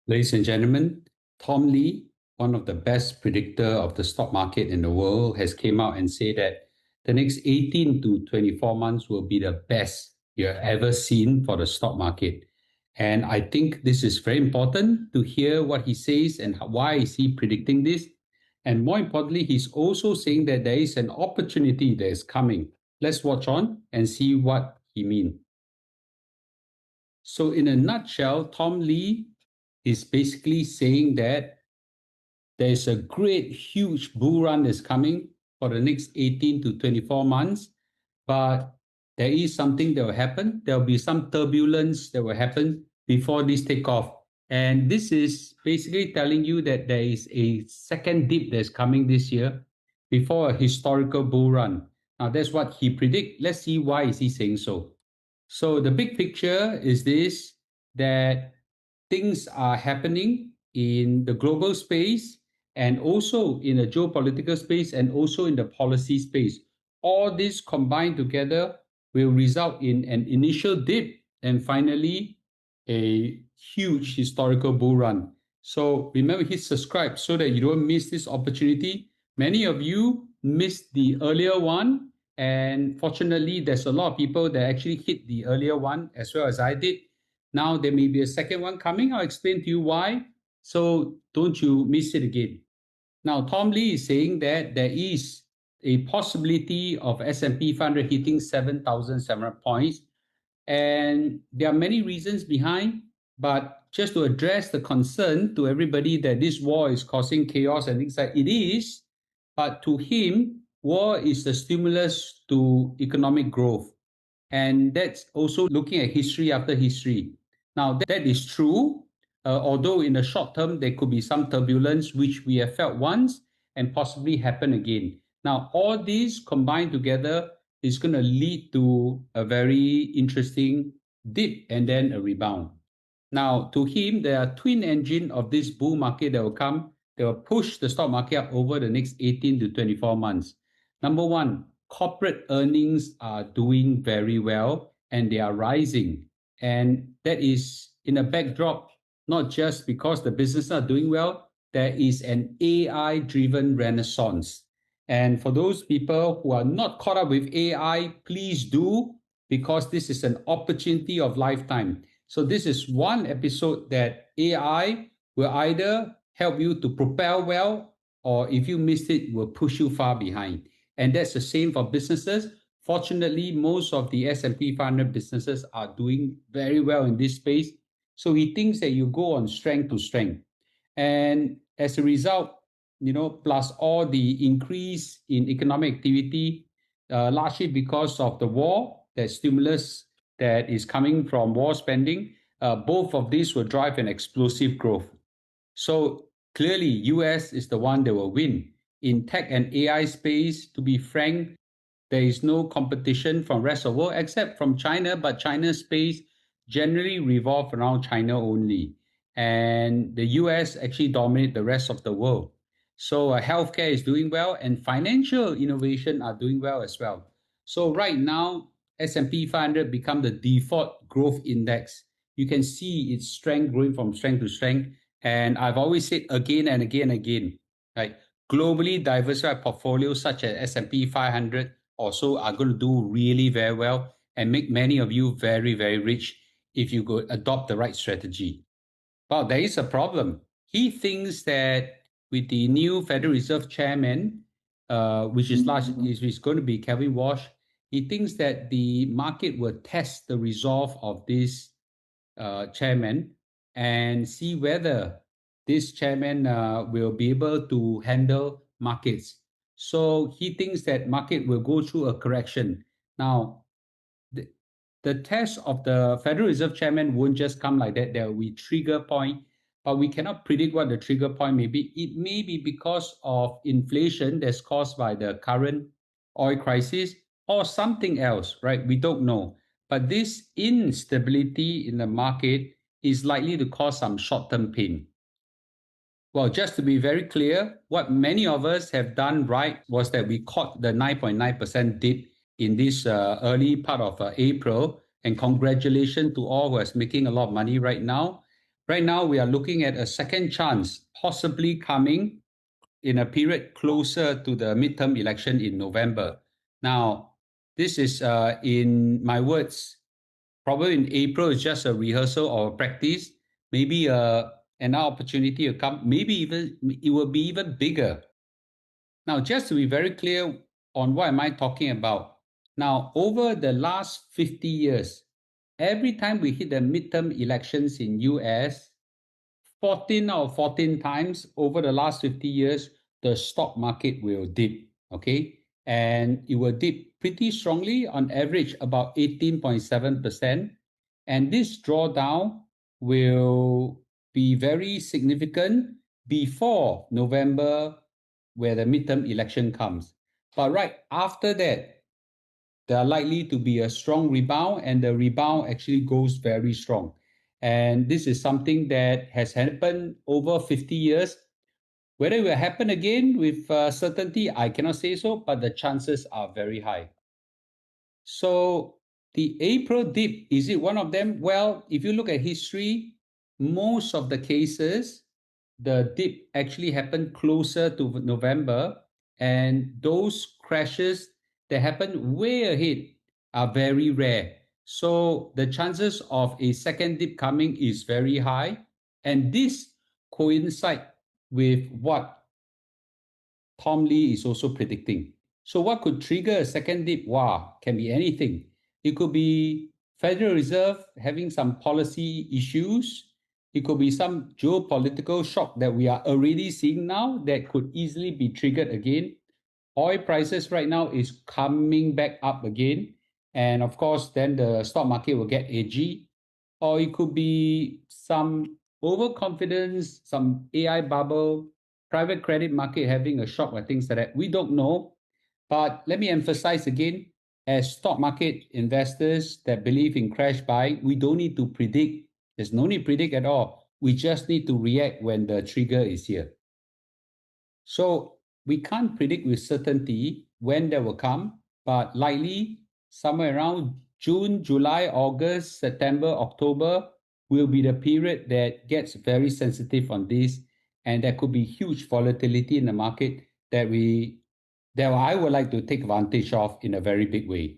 Ladies and gentlemen, Tom Lee, one of the best predictor of the stock market in the world, has came out and said that the next 18 to 24 months will be the best you have ever seen for the stock market. And I think this is very important to hear what he says and why is he predicting this. And more importantly, he's also saying that there is an opportunity that is coming. Let's watch on and see what he means. So in a nutshell, Tom Lee is basically saying that there is a great, huge bull run that's coming for the next 18 to 24 months, but there is something that will happen. There will be some turbulence that will happen before this takeoff. And this is basically telling you that there is a second dip that's coming this year before a historical bull run. Now, that's what he predicts. Let's see why is he saying so. So the big picture is this, that things are happening in the global space and also in the geopolitical space and also in the policy space. All this combined together will result in an initial dip and finally a huge historical bull run. So remember, hit subscribe so that you don't miss this opportunity. Many of you missed the earlier one, and fortunately, there's a lot of people that actually hit the earlier one as well as I did. Now there may be a second one coming. I'll explain to you why. So don't you miss it again. Now, Tom Lee is saying that there is a possibility of S&P 500 hitting 7,700 points. And there are many reasons behind, but just to address the concern to everybody that this war is causing chaos and things like it is, but to him, war is the stimulus to economic growth. And that's also looking at history after history. Now, that is true, although in the short term, there could be some turbulence, which we have felt once and possibly happen again. Now, all these combined together is going to lead to a very interesting dip and then a rebound. Now, to him, there are twin engine of this bull market that will come, that will push the stock market up over the next 18 to 24 months. Number one, corporate earnings are doing very well and they are rising. And that is in a backdrop, not just because the businesses are doing well, there is an AI-driven renaissance. And for those people who are not caught up with AI, please do, because this is an opportunity of lifetime. So this is one episode that AI will either help you to propel well, or if you missed it, will push you far behind. And that's the same for businesses. Fortunately, most of the S&P 500 businesses are doing very well in this space. So he thinks that you go on strength to strength. And as a result, plus all the increase in economic activity, largely because of the war, that stimulus that is coming from war spending, both of these will drive an explosive growth. So clearly, US is the one that will win. In tech and AI space, to be frank, there is no competition from rest of the world except from China, but China's space generally revolve around China only. And the US actually dominate the rest of the world. So healthcare is doing well and financial innovation are doing well as well. So right now, S&P 500 become the default growth index. You can see its strength growing from strength to strength. And I've always said again and again and again, right? Globally diversified portfolios such as S&P 500 also are going to do really very well and make many of you very, very rich if you go adopt the right strategy. But there is a problem. He thinks that with the new Federal Reserve Chairman, which is going to be Kevin Walsh, he thinks that the market will test the resolve of this chairman and see whether this chairman will be able to handle markets. So he thinks that market will go through a correction. Now, the test of the Federal Reserve Chairman won't just come like that. There will be trigger point, but we cannot predict what the trigger point may be. It may be because of inflation that's caused by the current oil crisis or something else, right? We don't know. But this instability in the market is likely to cause some short-term pain. Well, just to be very clear, what many of us have done right was that we caught the 9.9% dip in this early part of April. And congratulations to all who are making a lot of money right now. Right now, we are looking at a second chance possibly coming in a period closer to the midterm election in November. Now, this is, in my words, probably in April is just a rehearsal or a practice. Maybe an opportunity will come. Maybe even it will be even bigger. Now, just to be very clear on what am I talking about. Now, over the last 50 years, every time we hit the midterm elections in US, 14 out of 14 times over the last 50 years, the stock market will dip, okay? And it will dip pretty strongly, on average about 18.7%. And this drawdown will be very significant before November, where the midterm election comes. But right after that, there are likely to be a strong rebound, and the rebound actually goes very strong. And this is something that has happened over 50 years. Whether it will happen again with certainty, I cannot say so, but the chances are very high. So the April dip, is it one of them? Well, if you look at history, most of the cases, the dip actually happened closer to November, and those crashes that happen way ahead are very rare. So the chances of a second dip coming is very high, and this coincides with what Tom Lee is also predicting. So what could trigger a second dip? Wow, can be anything. It could be Federal Reserve having some policy issues. It could be some geopolitical shock that we are already seeing now that could easily be triggered again. Oil prices right now is coming back up again. And of course, then the stock market will get edgy. Or it could be some overconfidence, some AI bubble, private credit market having a shock or things like that. We don't know. But let me emphasize again, as stock market investors that believe in crash buying, we don't need to predict. There's no need to predict at all. We just need to react when the trigger is here. So we can't predict with certainty when that will come, but likely somewhere around June, July, August, September, October will be the period that gets very sensitive on this, and there could be huge volatility in the market that I would like to take advantage of in a very big way.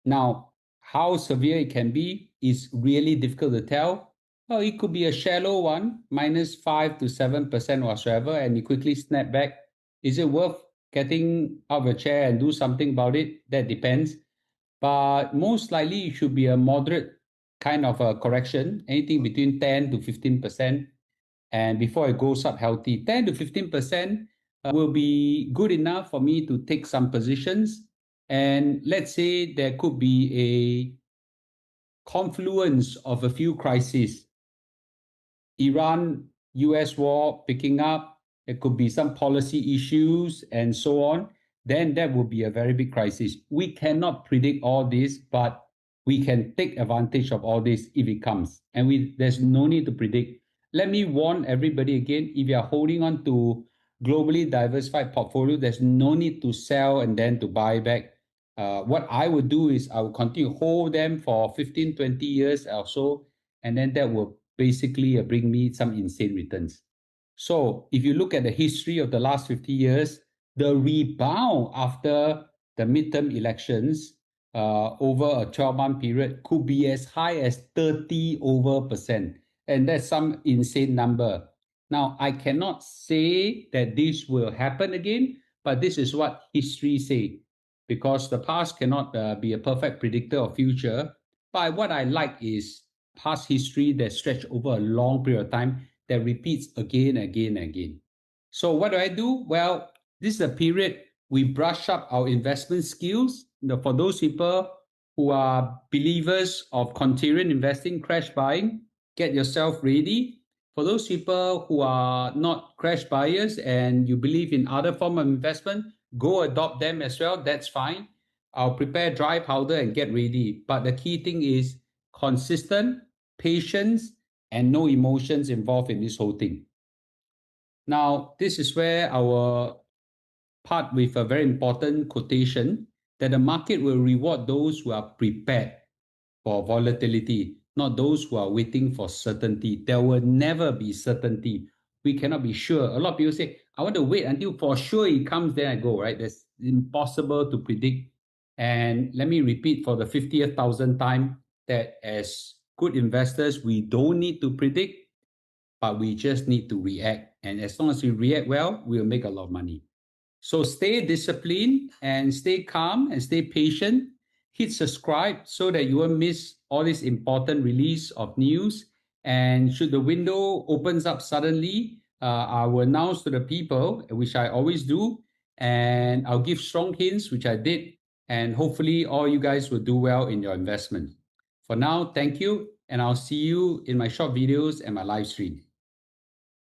Now, how severe it can be is really difficult to tell. Well, it could be a shallow one, -5 to 7% whatsoever, and you quickly snap back. Is it worth getting out of a chair and do something about it? That depends. But most likely it should be a moderate kind of a correction, anything between 10 to 15%. And before it goes up healthy, 10 to 15% will be good enough for me to take some positions. And let's say there could be a confluence of a few crises. Iran, US war picking up, there could be some policy issues and so on. Then that would be a very big crisis. We cannot predict all this, but we can take advantage of all this if it comes. And there's no need to predict. Let me warn everybody again, if you are holding on to globally diversified portfolio, there's no need to sell and then to buy back. What I would do is I will continue to hold them for 15, 20 years or so, and then that will basically bring me some insane returns. So if you look at the history of the last 50 years, the rebound after the midterm elections over a 12-month period could be as high as 30%. And that's some insane number. Now, I cannot say that this will happen again, but this is what history says, because the past cannot be a perfect predictor of future. But what I like is past history that stretch over a long period of time that repeats again, again, again. So what do? Well, this is a period we brush up our investment skills. For those people who are believers of contrarian investing, crash buying, get yourself ready. For those people who are not crash buyers and you believe in other form of investment, go adopt them as well. That's fine. I'll prepare dry powder and get ready. But the key thing is consistent, patience, and no emotions involved in this whole thing. Now, this is where our part with a very important quotation that the market will reward those who are prepared for volatility, not those who are waiting for certainty. There will never be certainty. We cannot be sure. A lot of people say, I want to wait until for sure it comes, then I go, right? That's impossible to predict. And let me repeat for the 50th thousand time that as good investors, we don't need to predict, but we just need to react. And as long as we react well, we'll make a lot of money. So stay disciplined and stay calm and stay patient. Hit subscribe so that you won't miss all this important release of news. And should the window opens up suddenly, I will announce to the people, which I always do, and I'll give strong hints, which I did. And hopefully all you guys will do well in your investment. For now, thank you, and I'll see you in my short videos and my live stream.